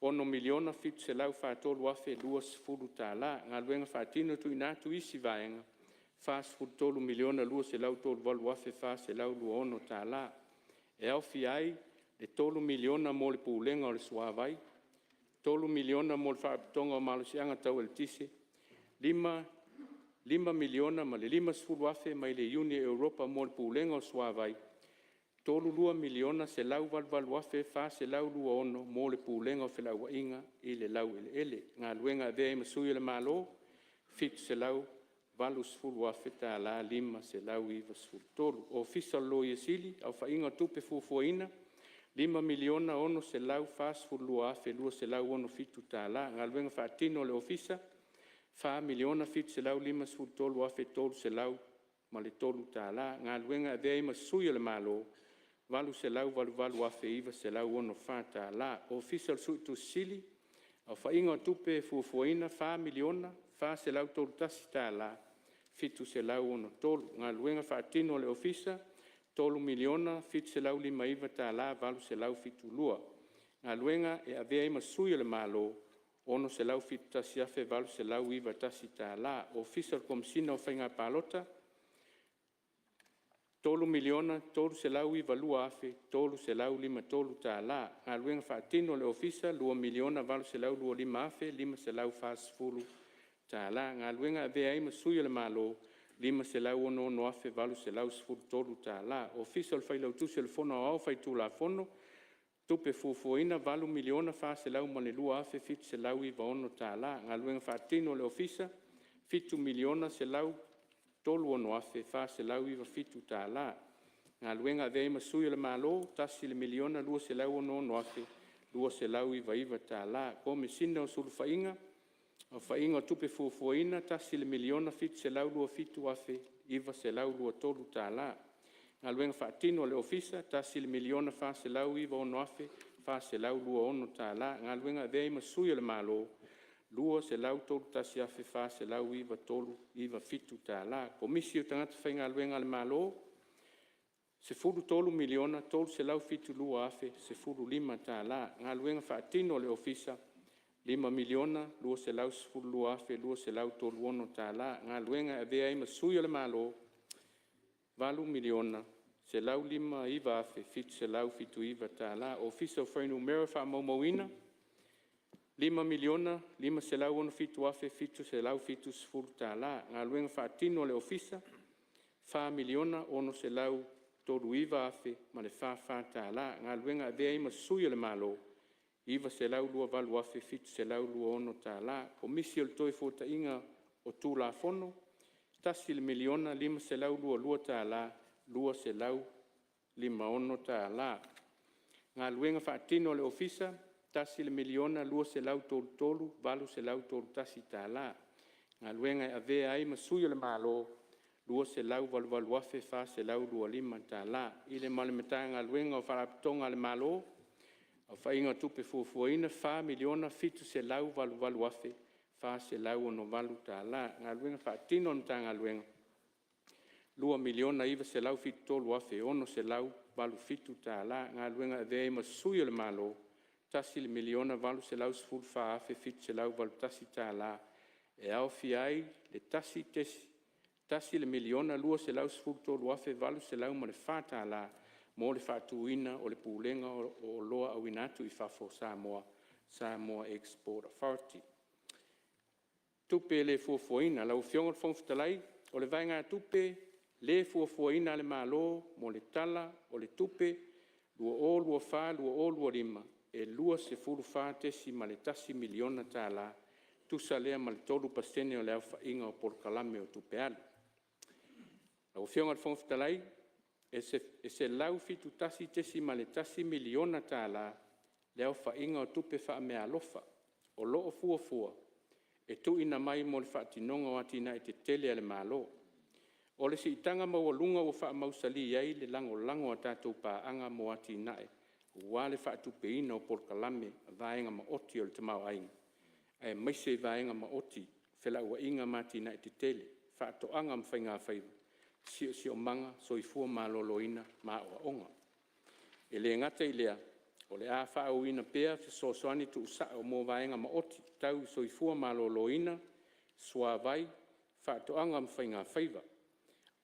ono miliona, fit se lau whaatolu afe, lua sifuru tā la, ngā luenga whaatino tu inatu isi vaenga, fas futolu miliona lua se lau tolu valu afe fa se lau lua ono ta la. E au fiai le tolu miliona mo le pulenga o le suavai, tolu miliona mo le whaaptonga o malosianga tau el tise, 5 miliona ma le 5 sfuru afe mai le Uni Europa mo le pulenga o suavai, tolu lua miliona se lau valu afe fa se lau lua ono mo le pulenga o whilau inga i le lau ele. Ngā luenga vea ima sui le malo, fit se lau valu sfuru afe ta la 5 se lau iwa sfuru tolu. O fisa lo iesili, au whainga tupe fuafuaina, 5 miliona ono se lau fa sfuru lua afe, lua se lau ono fitu ta la. Ngā luenga whaatino le ofisa, 4 miliona fit se lau 5 sfuru tolu afe tolu se lau ma le tolu ta la. Ngā luenga vea ima suia le malo, valu se lau valu afe iwa se lau ono fa ta la. O fisa le suitu sili, au whainga tupe fuafuaina, 4 miliona, fa se lau tolu tasi ta la, fitu se lau ono tolu. Ngā luenga whaatino le ofisa, 3 miliona, fit se lau 5 iwa ta la, valu se lau fitu lua. Ngā luenga e avea ima suia le malo, ono se lau fitu tasi afe, valu se lau iwa tasi ta la. Ofisa le komisina o whainga palota, 3 miliona, tolu se lau iwa lua afe, tolu se lau 5 tolu ta la. Ngā luenga whaatino le ofisa, 2 miliona, valu se lau lua 5 afe, 5 se lau whaasfulu ta la. Ngā luenga vea ima suia le malo, 5 se lau ono afe, valu se lau sfuru tolu ta la. Ofisa le whailau tu se le fono au whaitu la fono, tupe fuafuaina, 2 miliona, fa se lau ma le lua afe, fit se lau iwa ono ta la. Ngā luenga whaatino le ofisa, 7 miliona se lau tolu ono afe, fa se lau iwa fitu ta la. Ngā luenga vea ima suia le malo, tasi le miliona, lua se lau ono afe, lua se lau iwa ta la. Ko me sina o sulu whainga, o whainga o tupe fuafuaina, tasi le miliona, fit se lau lua fitu afe, iwa se lau lua tolu ta la. Ngā luenga whaatino le ofisa, tasi le miliona, fa se lau iwa ono afe, fa se lau lua ono ta la. Ngā luenga vea ima suia le malo, lua se lau tolu tasi afe, fa se lau iwa tolu, iwa fitu ta la. Komisi o tangata whainga luenga le malo, se furu tolu miliona, tolu se lau fitu lua afe, se furu 5 ta la. Ngā luenga whaatino le ofisa, 5 miliona, lua se lau se furu lua afe, lua se lau tolu ono ta la. Ngā luenga e vea ima suia le malo, 2 miliona, se lau 5 iwa afe, fitu se lau fitu iwa ta la. Ofisa o whainu mera wha maumauina, 5 miliona, 5 se lau ono fitu afe, fitu se lau fitu sfuru ta la. Ngā luenga whaatino le ofisa, fa miliona ono se lau tolu iwa afe ma le fa tā la ngā luenga vea ima sui le malo iwa se lau lua valu afe fitu se lau lua ono tā la komisi o le toi fota inga o tū la fono tasi le miliona lima se lau lua tā la lua se lau lima ono tā la ngā luenga whaatino le ofisa tasi le miliona lua se lau tolu valu se lau tolu tasi tā la ngā luenga e avea ai ma sui le malo lua se lau valu afe fa se lau lua lima tā la i le malemata ngā luenga o wharapitonga le malo o whainga tupe fuafuaina fa miliona fitu se lau valu afe fa se lau ono valu tā la ngā luenga whaatino nta ngā luenga lua miliona iwa se lau fitu tolu afe ono se lau valu fitu tā la ngā luenga e vea ima sui le malo tasi le miliona valu se lau sefulu fa afe fitu se lau valu tasi tā la e au fi ai le tasi tesi tasi le miliona lua se lau sefulu tolu afe valu se lau ma le fa tā la mo le whaatuina o le pulenga o loa auina atu i whafo Samoa Export Authority. Tupe le fuafuaina lau fionga le whongwhitalai o le vainga tupe le fuafuaina le malo mo le tala o le tupe lua wha lua lima e lua sefulu fa tesi ma le tasi miliona tā la tusa lea ma le 3% o le au whainga o Polokalame o tupe alu. Lau fionga le whongwhitalai e se lau fitu tasi tesi ma le tasi miliona tā la le au whainga o tupe wha mea alofa o loo fuafua e tu ina mai mo le whaatinonga o atina e te tele ale malo. O le si itanga mawalunga o wha mausali ai le lango a tātou pāanga mo atina e ua le whaatupe ina o Polokalame vaenga ma oti o le tamau ainga. E maise vaenga ma oti whela ua inga matina e te tele whaatoanga mwhainga whaiva. Si o manga soifua maloloina ma o onga. E le ngata i lea, o le a whaauina pea sosoani tu usa o mō vaenga ma oti tau soifua maloloina sua vai whaatoanga mwhainga whaiva.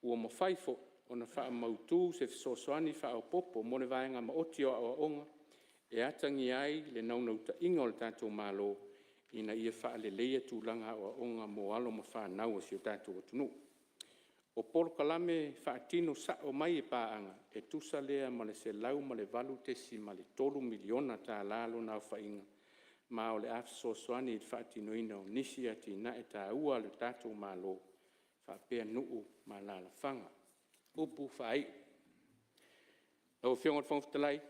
Ua mo whaifo o na wha mautu se sosoani wha popo mo le vaenga ma oti o onga e atangi ai le naunauta inga o le tātou malo ina ia wha le leia tūlanga o onga mo alo ma wha naua si o tātou o tunu. O Polokalame whaatino sa o mai e pāanga e tusa lea ma le se lau ma le valu tesi ma le 3 miliona tā lalo na whainga ma o le afsosoani i whaatino ina o nisi ati na e tā ua le tātou malo whaapea nuu ma la whanga. Upu whaai. Lau whiongot whangwhitalai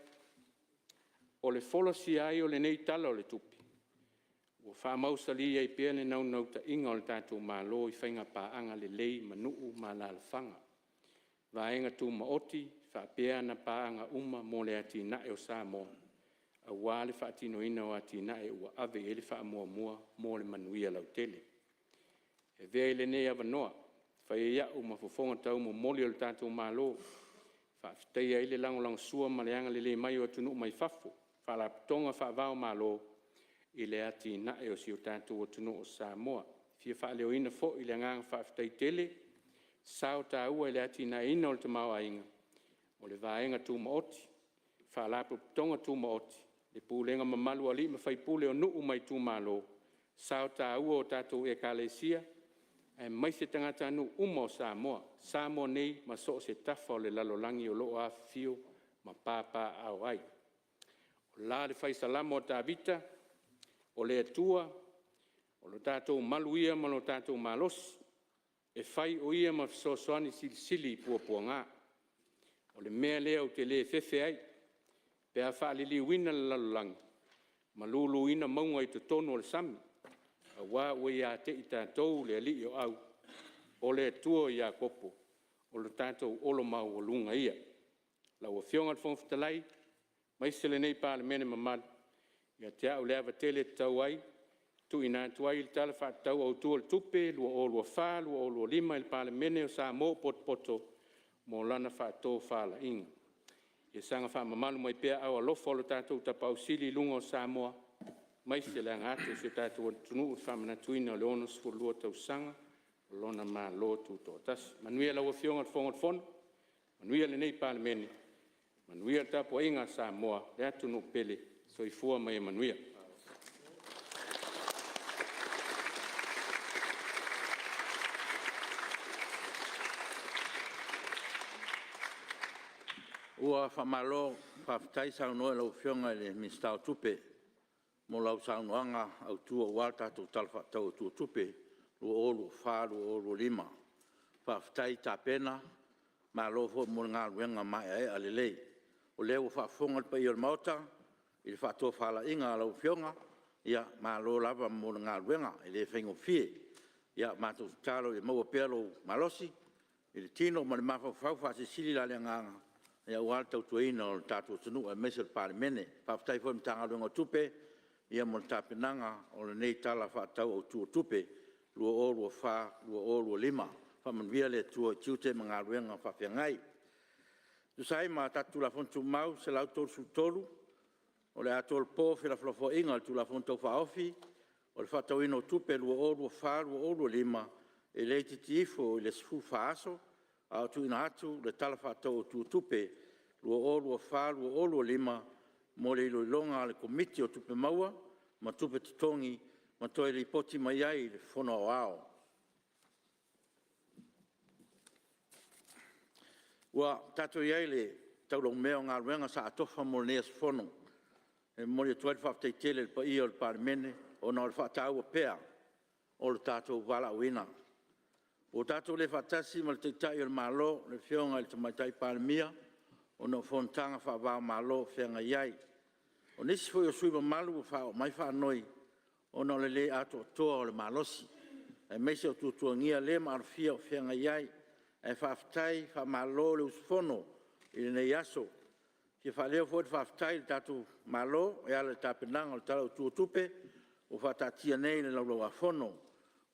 o le wholasi ai o le nei tala o le tupi. Ua whaamausali ai pia le naunauta inga o le tātou malo i whainga pāanga le lei ma nuu ma la whanga. Vaenga tū ma oti whaapea na pāanga uma mo le ati nae o Samoa. A wā le whaatino ina o ati nae ua ave e le whaamua mua mo le manuia lau tele. E vea le nei avanoa, whae iau ma fofonga tau mo moli o le tātou malo. Whaafitei ai le langolang sua ma le anga le mai o tunu mai fafo. Whaalapitonga whaavao malo i le ati nae o si o tātou o tunu o Samoa. Fia whaaleo ina fo i le ngang whaafitei tele, sao tā ua i le ati nae ina o le tamau ainga. O le vaenga tū ma oti, whaalapitonga tū ma oti. Le pūlenga mamalu ali ma whaipule o nuu mai tū malo. Sao tā ua o tātou e kālesia, e mai se tangata anu uma o Samoa. Samoa nei ma so se tafa o le lalolangi o loo a fio ma pāpā au ai. O la le whaisalama o tā vita, o le atua, o lo tātou malu ia ma lo tātou malosi, e whai o ia ma fisosoani sili pua ngā. O le mea lea o te le fefe ai, pea whaalili wina le lalolangi, ma lulu ina maunga i te tono o le sami, a wā ua ia te i tātou le ali o au, o le atua ia kopo, o lo tātou olo mau o lunga ia. Lau o whionga le whongwhitalai, mai se le nei pāle mene mamalu, ia te au leava tele tau ai, tu ina tu ai le tala whaatau au tua le tupe, lua o lua wha, lua o lua lima il pāle mene o Samoa poto, mo lana whaatau whala inga. Ia sanga wha mamalu mai pea au alofa o lo tātou tapau sili lunga o Samoa, mai se le angate se tātou o tunu o whamana tuina o le ono sifo lua tau sanga, o lona mā loa tūtoa tasi. Manuia lau a whionga te whongot whono, manuia le nei pāle mene, manuia tapu inga Samoa, le atunu pele, so i fua mai manuia.
Ua whamalo whaftai sau noe lau whionga le Mr. Tupe. Mo lau sau noanga au tua wata tu talfa tau tu tupe. Lua olu wha, lua olu lima. Whaftai ta pena. Ma lo fo mo ngā ruenga mai e alelei. O leo whafonga pa i o mauta. I whato whala inga lau whionga. Ia ma lo lava mo ngā ruenga. I le whaingo fie. Ia ma tu talo i maua pēlo malosi. I le tino ma le mawhau whasi sili la le nganga. Ia wal tau tuaina o tātou tunu a mesa pāre mene. Whaftai fo mtanga runga tupe. Ia mo tāpenanga o le nei tala whaatau au tua tupe. Lua o lua wha, lua o lua lima. Whamanwia le tua tiute mga ruenga whawhiangai. Tusai ma tatu la fontu mau se lau tolu su tolu. O le atol po whila flofo inga tu la fontu whaofi. O le whatau ino tupe lua o lua wha, lua o lua lima. E le titifo i le sifu whaaso. Au tu ina atu le tala whaatau tu tupe. Lua o lua wha, lua o lua lima. Mo le ilo ilonga le komiti o tupe maua. Ma tupe titongi. Ma toi le ipoti mai ai le whono o ao. Ua tato iai le taulong meo ngā ruenga sa atofa mo le neas whono. E mo le tuai whaftai tele le pa ia o le parmene. O na o le whaatau a pea. O le tato wala uina. O tato le whatasi ma le teitai o le malo. Le whionga le tamaitai parmia. O na whontanga whaavao malo whianga iai. O nisi foi o suiwa malu o whao mai whanoi. O na le ato toa o le malosi. E meise o tutua ngia le marfia o whianga iai. E whaftai whamalo le usfono i le nei aso. Ki whaleo fwoi whaftai le tatu malo e ala le tapenanga o le tala o tuotupe o whatatia nei le laulau a whono.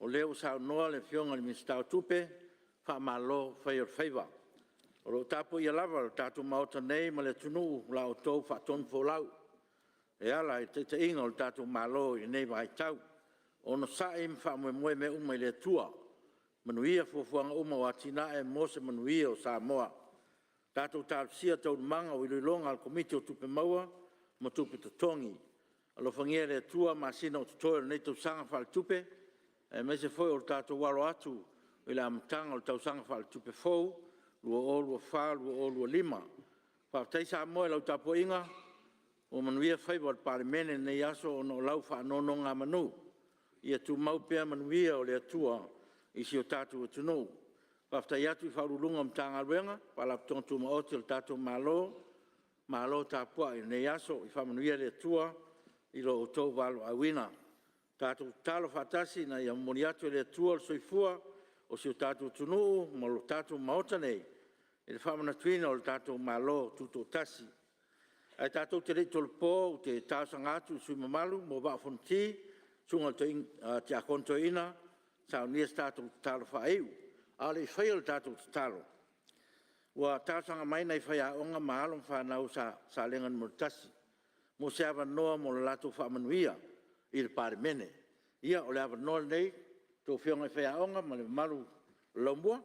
O leo sao noa le whionga le mistau tupe whamalo whai o whaiva. O lo tapo i alava le tatu maota nei ma le tunu la o tau whaton fōlau. E ala i te inga o le tatu malo i nei vai tau. O no saim whamue me umai le tua. Manuia fuafuanga uma wa tina e mose manuia o Samoa. Tātou tāpsia tau manga o ilulonga al komiti o tupe maua, ma tupe tatongi. Alo whangia le tua ma sina o tutoia nei tau sanga whale tupe, e mese foi o tātou walo atu, i la amtanga o tau sanga whale tupe fau, lua o lua wha, lua o lua lima. Whaftai Samoa lau tapo inga, o manuia whaiba o pare mene nei aso o no lau whaanono ngā manu. Ia tu maupea manuia o le atua, isi o tātou o tunu. Whaftai atu i whaurulunga mtanga ruenga, wala tontu maoti o tātou malo tāpua i nei aso, i whamanuia le tua, i lo o tau walo awina. Tātou talo whatasi na i amoni atu le tua o soifua, o si o tātou tunu, mo lo tātou maota nei, i le whamana tuina o tātou malo tuto tasi. Ai tātou te rei tolpo, te tāsanga atu sui mamalu, mo wa fonti, sunga te akonto ina, sa ni tātou talo whaeu. Ale i whaia le tātou talo. Ua tāsanga mai nei whaia onga mahalong whanau sa lengan mortasi. Mo se awa noa mo le lato whamanuia i le pare mene. Ia o le awa noa nei, tō whionga i whaia onga ma le malu lombua.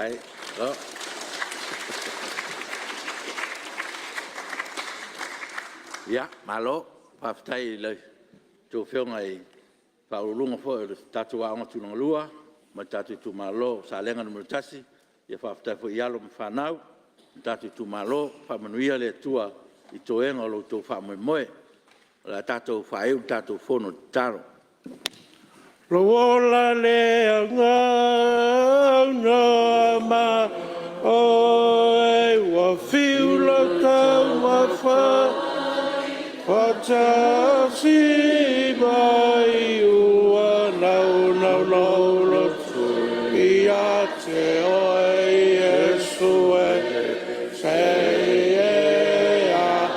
tai. Lo. Ya, malo, whaftai le tō whionga i whaurunga fo e tatu waonga tūnanga lua, ma tatu tū malo sa lenga na muritasi, ia whaftai fo i alo ma whanau, tatu tū malo, whamanuia le tua i tō enga o lo tō whamoe moe, la tatu whaeu tatu whono taro.
Lola le ngā na ma oi wa fiula tau ma Wata si mai ua nau lo i a te oi Yesu e se e a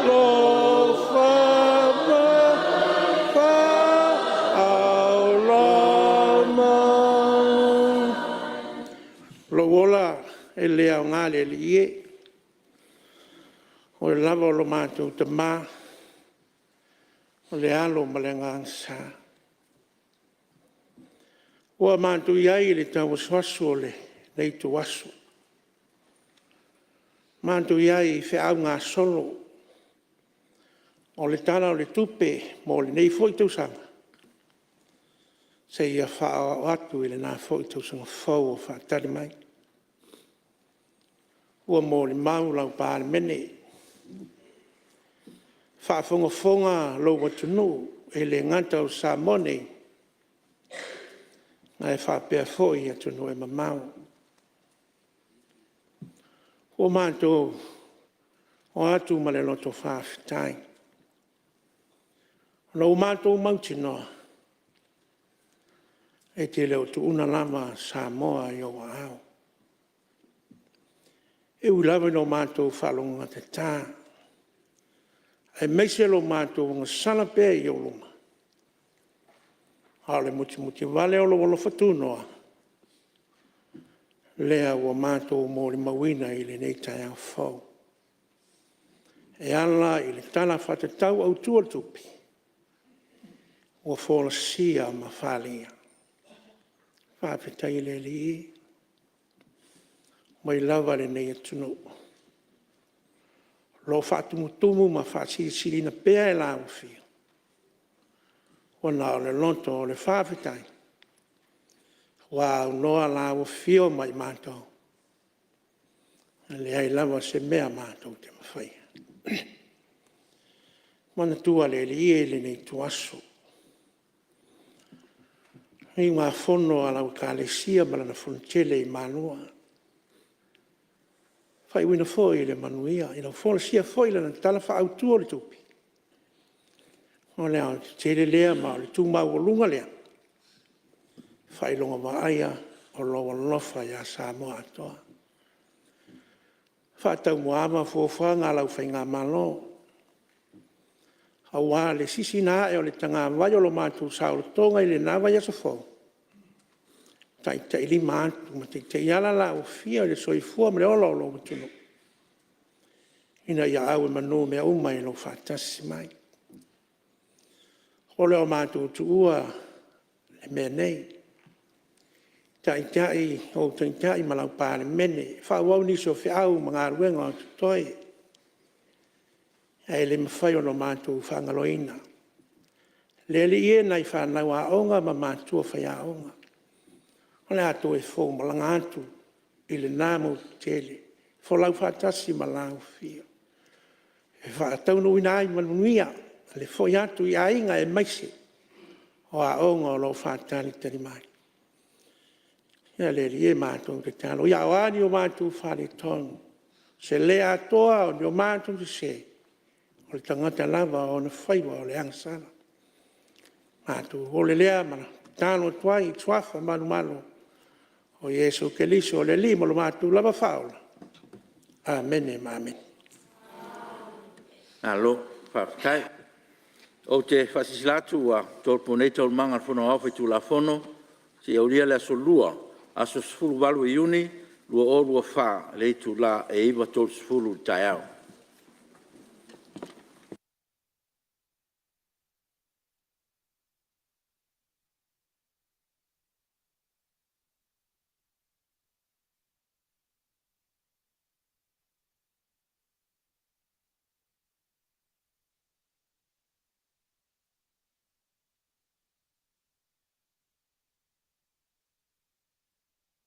lo wha au lama. Lo wola e lea ngā le li e o le lava o lo mātou te maa o le alo ma le ngānsa. Ua mātou iai le tau waswasu o le nei tu wasu. Mātou iai i whea au ngā solo o le tala o le tupe mo le nei fwoi tau sanga. Se ia wha o atu i le nā fwoi tau sanga fau o wha tari mai. Ua mo le maulau pāle mene whaafonga lo watunu e le ngata o Samone na e whaapea foi atunu e mamau. O mātou o atu ma le loto whaafitai. No mātou mautinoa e te leo tu una lama Samoa i o au. E ulawe no mātou whalonga te tā. E meise lo mātou ngā sala pēr i o lunga. Hale muti wale o lo whatunoa. Lea ua mātou mōri mawina i le nei tai au whau. E ala i le tala whatatau au tuatupi. Ua whola sia ma whalia. Whaapetai le li i. Mai lava le nei atunu. Lo whaatumutumu ma whaasiri na pēa e lau whia. Wana o le lonto o le whaapetai. Wa noa lau whio mai mātou. Le ai lava se mea mātou te mawhai. Mana tua le li e le nei tuaso. Hei ngā whono a lau kālesia malana whontele i mānua. Fai wina foi le manuia, ina fola sia foi le tala fa autua le tupi. O le au te lea ma le tu mau lunga lea. Fai longa ma aia o loa lofa ya Samoa atoa. Fa tau moama fofa ngā lau fai ngā malo. Hawa le sisi na e o le tanga vai o lo mātu sao tonga i le nawa ya sa fo. Tai li mātu, ma te iala la o fia le soifua ma le ola o lo matunu. Ina ia au e manu mea umai lo whaatasi mai. Ole o mātu tu ua le mea nei. Tai o tai ma lau pāle mene. Whauau niso whia au ma ngā ruenga o tutoi. E le mawhai o lo mātu whangaloina. Le li e nei whanau a onga ma mātua whai a onga. Ole ato e fō ma langa atu i le nāmu tele. Fō lau whaatasi ma lau fia. E whaataunu ina ai manuia. Le fō i atu i ainga e maise. O a onga o lo whaatani tari mai. Ia le li e mātou te talo. Ia o ani o mātou whare tonu. Se le atoa o ni o mātou te se. O le tangata lava o na whaiwa o le angsana. Mātou o le lea mana. Talo tuai tuafa manu. O Yesu Keliso o le lima lo mātou lava whaola. Amen e amen.
Alo, whaafitai. O te whasisilatu a tōpone tōl manga whono au whaitu la whono, si auria le aso lua, aso sfulu walu i uni, lua o lua wha, le itu la e iwa tōl sfulu tai au.